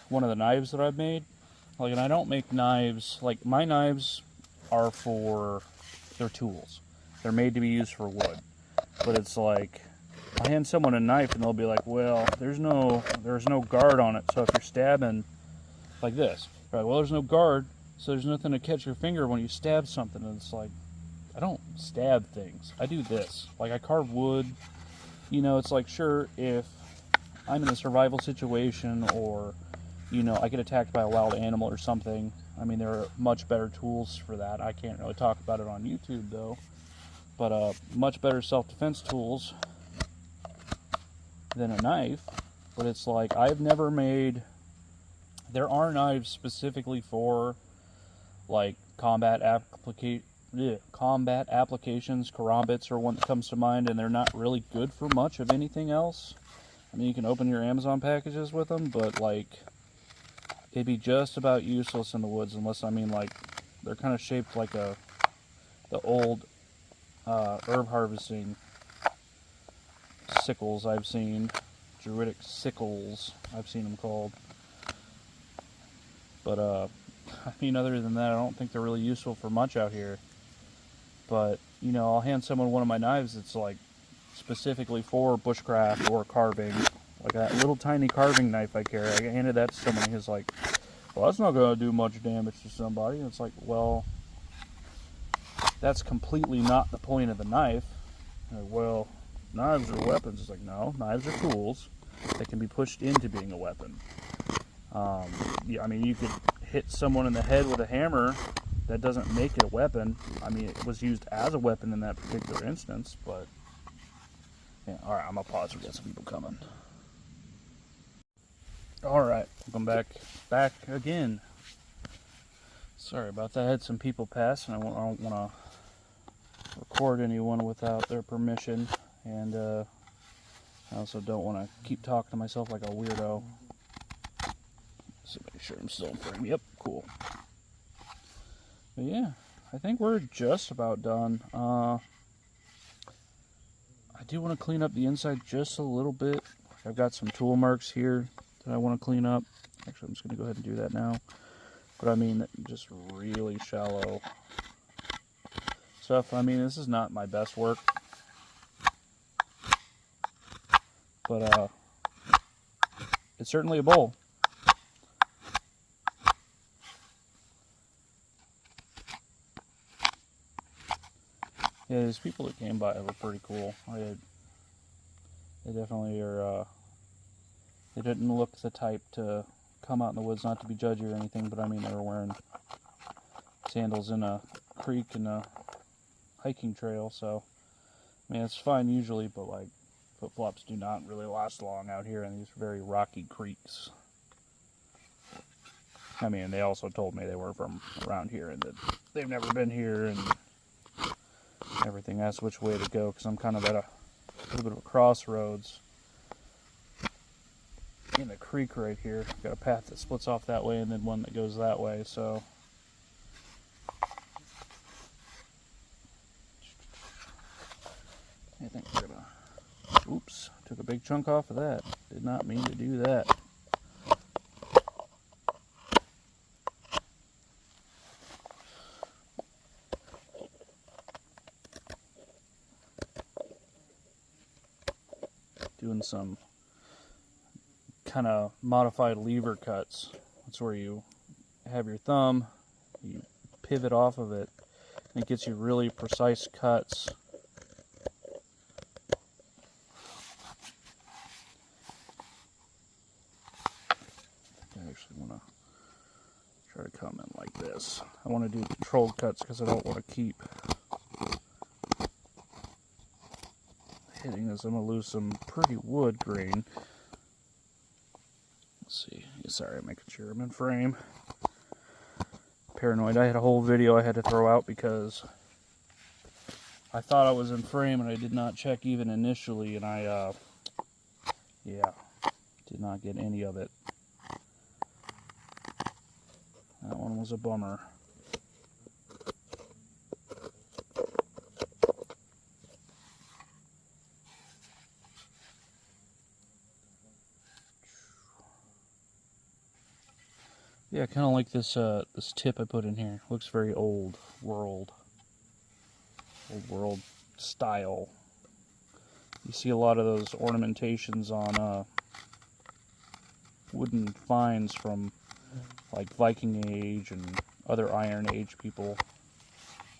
one of the knives that I've made. Like, and I don't make knives, like my knives are they're tools. They're made to be used for wood. But it's like, I hand someone a knife and they'll be like, well, there's no guard on it, so if you're stabbing like this, right? Well, there's no guard, so there's nothing to catch your finger when you stab something. And it's like, I don't stab things. I do this. Like, I carve wood. You know, it's like, sure, if I'm in a survival situation, or, you know, I get attacked by a wild animal or something, I mean, there are much better tools for that. I can't really talk about it on YouTube, though. But much better self-defense tools than a knife. But it's like, I've never made... There are knives specifically for, like, combat combat applications. Karambits are one that comes to mind, and they're not really good for much of anything else. I mean, you can open your Amazon packages with them, but like, they'd be just about useless in the woods, unless, I mean, like, they're kind of shaped like the old herb harvesting sickles I've seen. Druidic sickles, I've seen them called. But, I mean, other than that, I don't think they're really useful for much out here. But, you know, I'll hand someone one of my knives that's, like, specifically for bushcraft or carving. Like that little tiny carving knife I carry. I handed that to someone, and he's like, well, that's not going to do much damage to somebody. And it's like, well, that's completely not the point of the knife. Like, well, knives are weapons. It's like, no, knives are tools that can be pushed into being a weapon. Yeah, I mean, you could hit someone in the head with a hammer. That doesn't make it a weapon. I mean, it was used as a weapon in that particular instance, but yeah. All right, I'm gonna pause. We got some people coming. All right, welcome back again. Sorry about that. I had some people pass, and I don't want to record anyone without their permission, and I also don't want to keep talking to myself like a weirdo. So make sure I'm still in frame. Yep, cool. But yeah, I think we're just about done. I do want to clean up the inside just a little bit. I've got some tool marks here that I want to clean up. Actually, I'm just going to go ahead and do that now. But I mean, just really shallow stuff. I mean, this is not my best work. But it's certainly a bowl. Yeah, these people that came by were pretty cool. They definitely are, they didn't look the type to come out in the woods, not to be judgy or anything, but I mean, they were wearing sandals in a creek and a hiking trail, so, I mean, it's fine usually, but like, flip-flops do not really last long out here in these very rocky creeks. I mean, they also told me they were from around here and that they've never been here and everything. That's which way to go, because I'm kind of at a little bit of a crossroads in the creek right here. Got a path that splits off that way and then one that goes that way, so I think we're gonna, oops, took a big chunk off of that. Did not mean to do that. Doing some kind of modified lever cuts. That's where you have your thumb, you pivot off of it, and it gets you really precise cuts. I actually want to try to come in like this. I want to do controlled cuts because I don't want to keep hitting this. I'm going to lose some pretty wood grain. Let's see. Sorry, I'm making sure I'm in frame. Paranoid. I had a whole video I had to throw out because I thought I was in frame and I did not check even initially, and I, yeah, did not get any of it. That one was a bummer. Yeah, kind of like this this tip I put in here. Looks very old world style. You see a lot of those ornamentations on wooden finds from like Viking Age and other Iron Age people.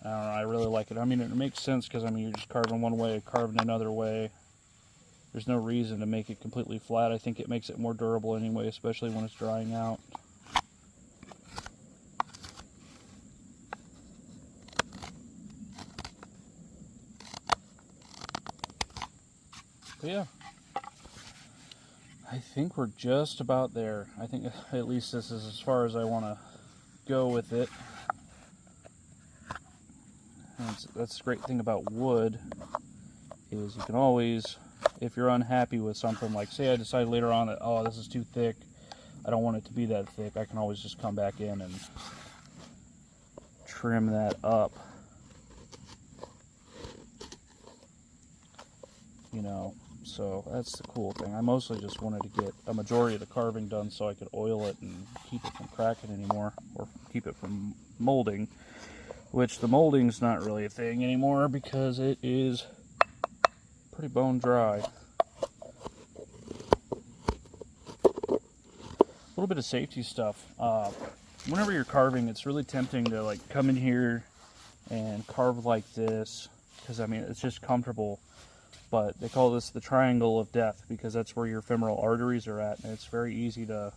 I don't know, I really like it. I mean, it makes sense because I mean, you're just carving one way, carving another way. There's no reason to make it completely flat. I think it makes it more durable anyway, especially when it's drying out. But yeah, I think we're just about there. I think at least this is as far as I want to go with it. And that's the great thing about wood, is you can always, if you're unhappy with something, like say I decide later on that, oh, this is too thick, I don't want it to be that thick, I can always just come back in and trim that up. You know, so that's the cool thing. I mostly just wanted to get a majority of the carving done so I could oil it and keep it from cracking anymore, or keep it from molding, which the molding's not really a thing anymore because it is pretty bone dry. A little bit of safety stuff. Whenever you're carving, it's really tempting to like come in here and carve like this, because I mean it's just comfortable. But they call this the triangle of death because that's where your femoral arteries are at, and it's very easy to,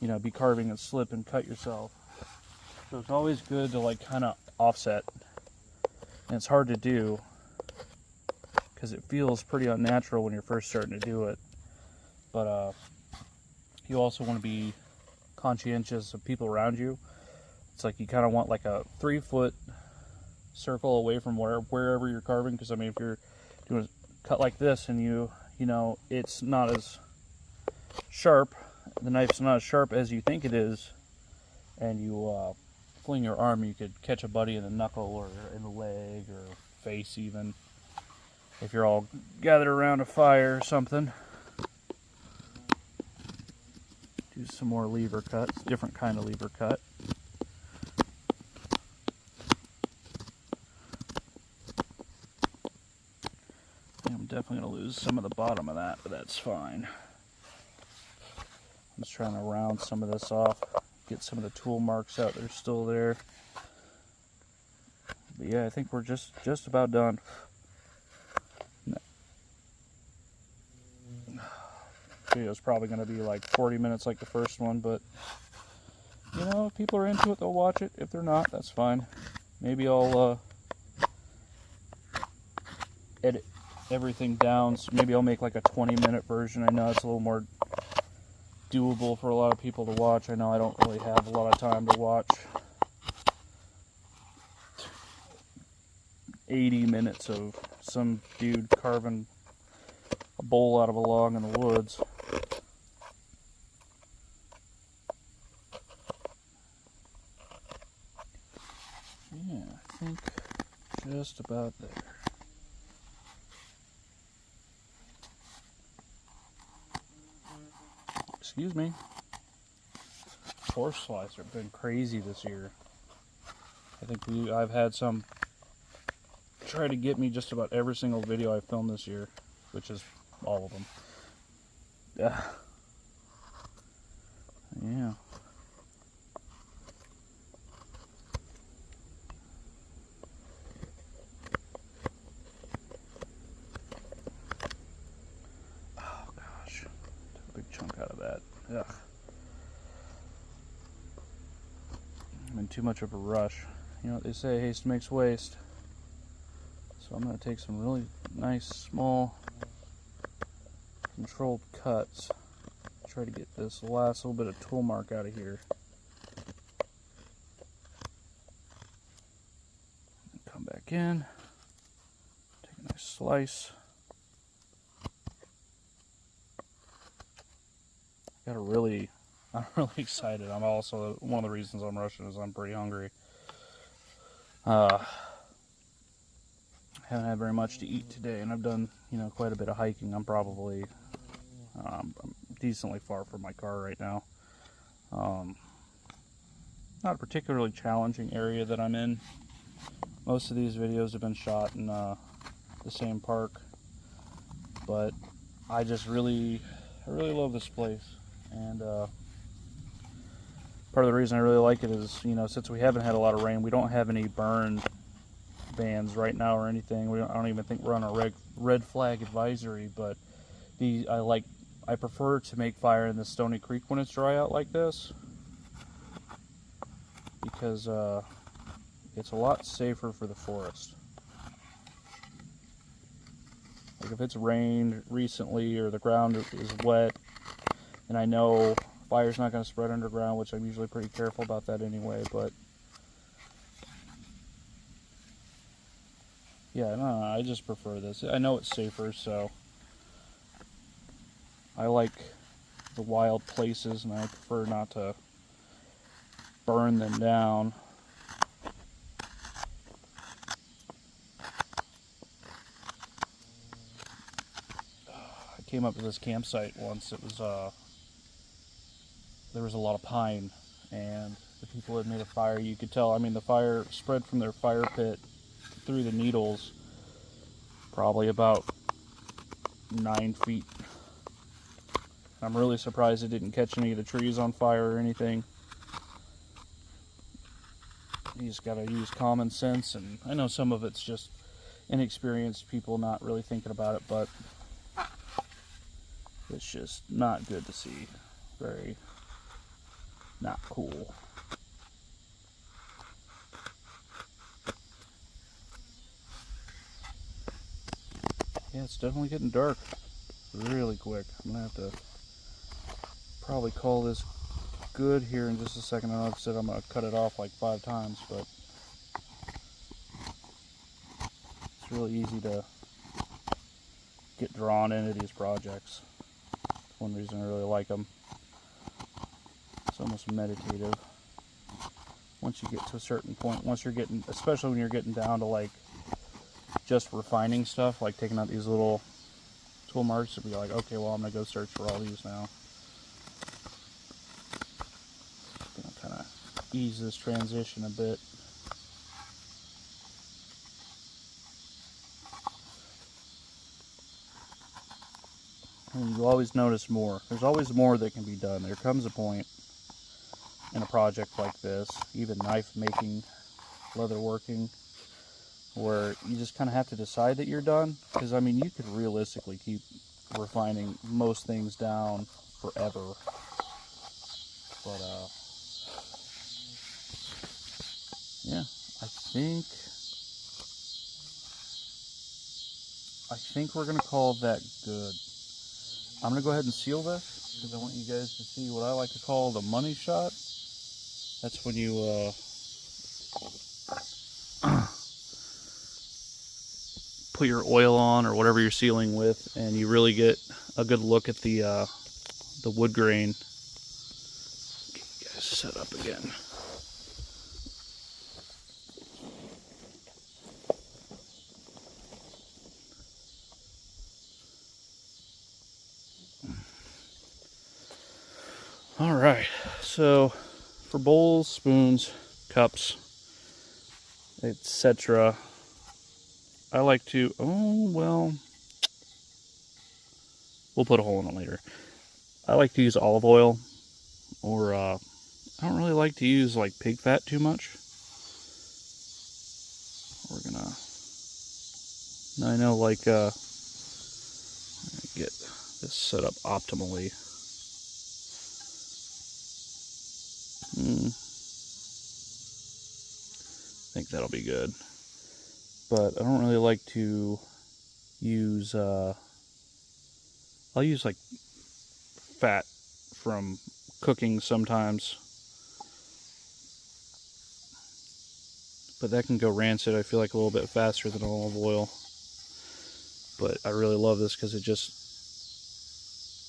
you know, be carving and slip and cut yourself. So it's always good to like kind of offset, and it's hard to do because it feels pretty unnatural when you're first starting to do it. But you also want to be conscientious of people around you. It's like you kind of want like a 3-foot circle away from wherever you're carving, because I mean if you're doing cut like this and you know it's not as sharp, the knife's not as sharp as you think it is, and you fling your arm, you could catch a buddy in the knuckle or in the leg or face even, if you're all gathered around a fire or something. Do some more lever cuts, different kind of lever cut. I'm definitely going to lose some of the bottom of that, but that's fine. I'm just trying to round some of this off, get some of the tool marks out that are still there. But yeah, I think we're just about done. Video's probably going to be like 40 minutes like the first one, but you know, if people are into it, they'll watch it. If they're not, that's fine. Maybe I'll edit everything down, so maybe I'll make like a 20-minute version. I know it's a little more doable for a lot of people to watch. I know I don't really have a lot of time to watch 80 minutes of some dude carving a bowl out of a log in the woods. Yeah, I think just about there. Excuse me. Horseflies have been crazy this year. I think I've had some try to get me just about every single video I filmed this year, which is all of them. Yeah. Oh gosh, took a big chunk out of that. Ugh. I'm in too much of a rush. You know what they say, haste makes waste. So I'm going to take some really nice, small, controlled cuts. Try to get this last little bit of tool mark out of here. Come back in, take a nice slice. I'm really excited. I'm also, one of the reasons I'm rushing is I'm pretty hungry. Haven't had very much to eat today, and I've done, you know, quite a bit of hiking. I'm probably I'm decently far from my car right now. Not a particularly challenging area that I'm in. Most of these videos have been shot in the same park, but I really love this place, and part of the reason I really like it is, you know, since we haven't had a lot of rain, we don't have any burn bans right now or anything. I don't even think we're on a red flag advisory, but I prefer to make fire in the Stony Creek when it's dry out like this, because it's a lot safer for the forest. Like if it's rained recently or the ground is wet, and I know fire's not going to spread underground, which I'm usually pretty careful about that anyway, but Yeah, no, I just prefer this. I know it's safer, so I like the wild places, and I prefer not to burn them down. I came up to this campsite once. It was there was a lot of pine, and the people had made a fire. You could tell. I mean, the fire spread from their fire pit through the needles, probably about 9 feet. I'm really surprised it didn't catch any of the trees on fire or anything. You just gotta use common sense, and I know some of it's just inexperienced people not really thinking about it, but it's just not good to see. Very not cool. Yeah, it's definitely getting dark really quick. I'm gonna have to probably call this good here in just a second. I know I've said I'm gonna cut it off like 5 times, but it's really easy to get drawn into these projects. That's one reason I really like them. It's almost meditative. Once you get to a certain point, once you're getting, especially when you're getting down to like just refining stuff, like taking out these little tool marks, to be like, okay, well, I'm gonna go search for all these now. Gonna kind of ease this transition a bit. And you always notice more. There's always more that can be done. There comes a point in a project like this, even knife making, leather working, where you just kind of have to decide that you're done. Because, I mean, you could realistically keep refining most things down forever. But, yeah, I think we're going to call that good. I'm going to go ahead and seal this, because I want you guys to see what I like to call the money shot. That's when you, put your oil on or whatever you're sealing with, and you really get a good look at the wood grain. Get you guys set up again. All right, so for bowls, spoons, cups, etc., I like to, we'll put a hole in it later. I like to use olive oil, or I don't really like to use like pig fat too much. We're gonna, I know, like, get this set up optimally. I think that'll be good. But I don't really like to use, I'll use like fat from cooking sometimes. But that can go rancid, I feel like, a little bit faster than olive oil. But I really love this because it just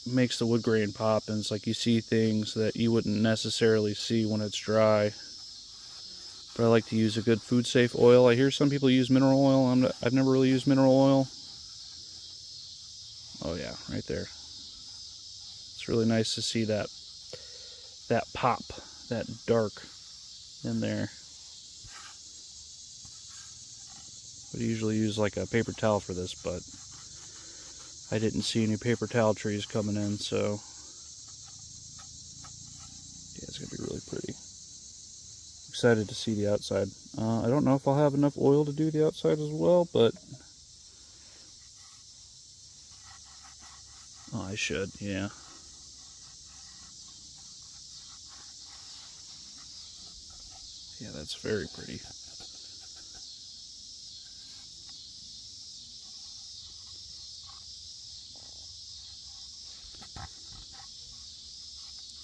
makes the wood grain pop, and it's like you see things that you wouldn't necessarily see when it's dry. But I like to use a good food safe oil. I hear some people use mineral oil. I've never really used mineral oil. Oh yeah, right there. It's really nice to see that pop, that dark in there. I usually use like a paper towel for this, but I didn't see any paper towel trees coming in, so yeah, it's gonna be really pretty. Excited to see the outside. I don't know if I'll have enough oil to do the outside as well, but I should, yeah. Yeah, that's very pretty.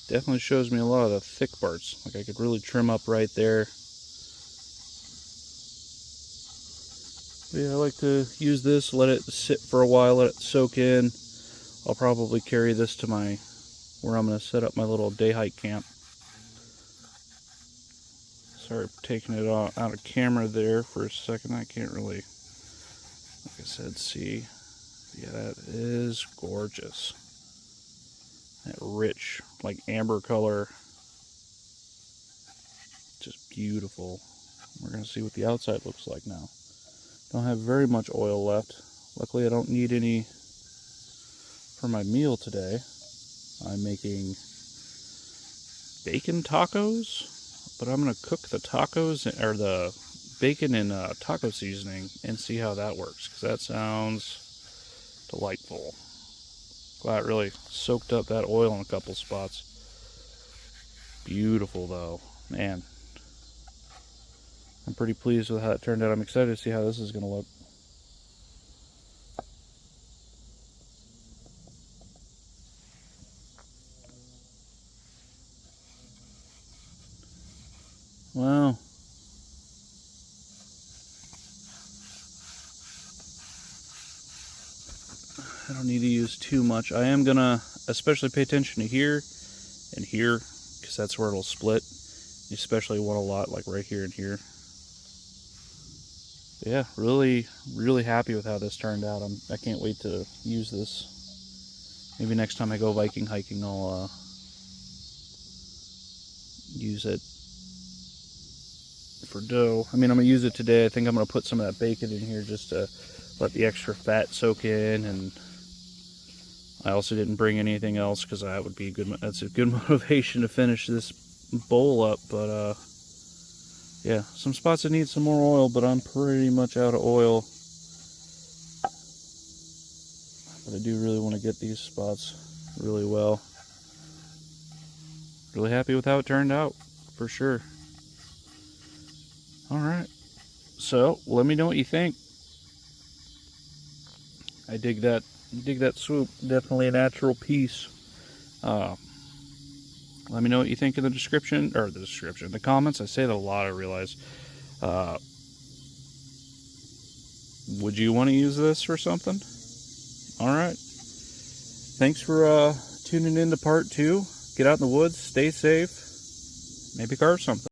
Definitely shows me a lot of the thick parts. Like I could really trim up right there. But yeah, I like to use this, let it sit for a while, let it soak in. I'll probably carry this to where I'm going to set up my little day hike camp. Sorry for taking it out of camera there for a second. I can't really, like I said, see. Yeah, that is gorgeous. That rich, like amber color. Just beautiful. We're going to see what the outside looks like now. Don't have very much oil left. Luckily, I don't need any for my meal today. I'm making bacon tacos, but I'm going to cook the tacos, or the bacon in taco seasoning, and see how that works, because that sounds delightful. Glad it really soaked up that oil in a couple spots. Beautiful though, man. I'm pretty pleased with how it turned out. I'm excited to see how this is going to look. Wow. I don't need to use too much. I am going to especially pay attention to here and here, because that's where it'll split. You especially want a lot like right here and here. But yeah, really happy with how this turned out. I can't wait to use this. Maybe next time I go Viking hiking, I'll use it for dough. I mean, I'm going to use it today. I think I'm going to put some of that bacon in here just to let the extra fat soak in. And I also didn't bring anything else, because that would be good. That's a good motivation to finish this bowl up. But yeah, some spots that need some more oil, but I'm pretty much out of oil. But I do really want to get these spots really well. Really happy with how it turned out, for sure. Alright, so let me know what you think. I dig that swoop. Definitely a natural piece. Let me know what you think in the description, or the comments. I say that a lot, I realize. Would you want to use this for something? Alright. Thanks for tuning in to part 2. Get out in the woods, stay safe, maybe carve something.